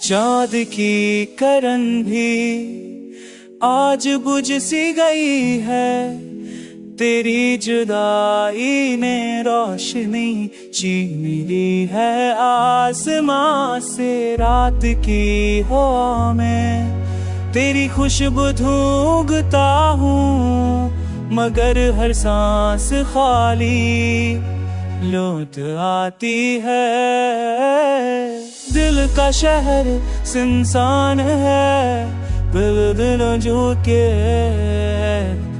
चाँद की करन भी आज बुझ सी गई है, तेरी जुदाई ने रोशनी छीन ली है आसमां से। रात की हवा में तेरी खुशबू धूंघता हूँ, मगर हर सांस खाली लौट आती है। दिल का शहर सुनसान है, बिल जो के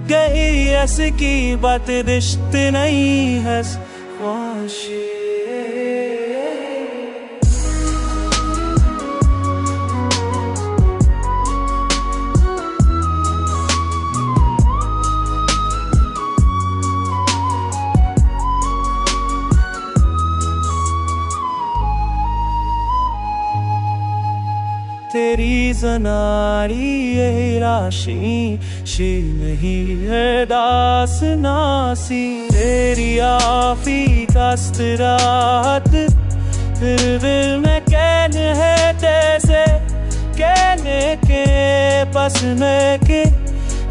गई ऐस की बात रिश्ते नहीं है ख्वाहिश। तेरी ज़नारी यही राशि शी नहीं है दासनासी, तेरी आफी कस्तरात फिर दिल में कहने है जैसे कहने के पस में के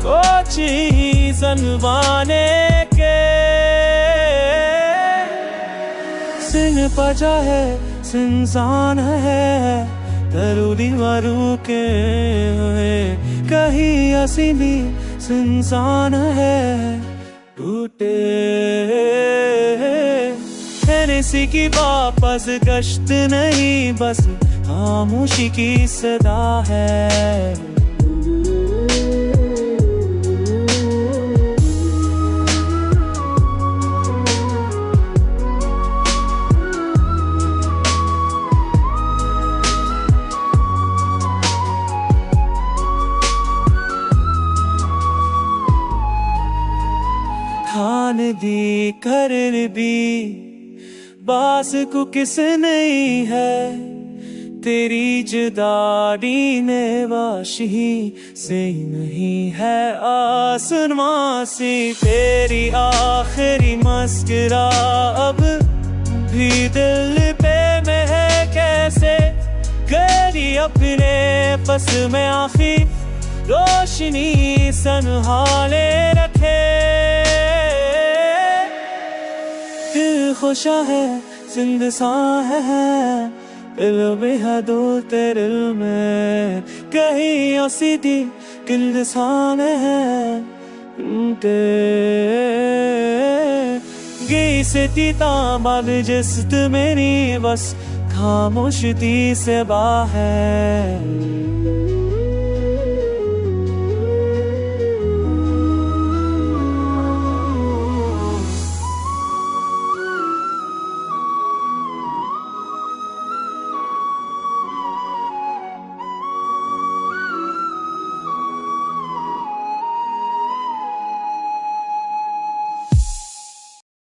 कोची सनवाने के। सिन पचा है सिंसान है, दरू दीवारू के हुए कहीं असी भी सुनसान है। टूटे किसी की वापस गश्त नहीं, बस खामोशी की सदा है। खान दी कर भी बास को किस नहीं है, तेरी जुदाई ने वाशी से नहीं है आसमां से। तेरी आखिरी मस्कुरा अब भी दिल पे में है कैसे, गरी अपने बस में आखिर रोशनी संभाले रखे। दिल खुशा है जिंद सा है, दिल बेहदो तेरे में कहीं सीधी किल्द सान है। गई से तीता बाद जिस्त मेरी बस खामोश थी से बाहर।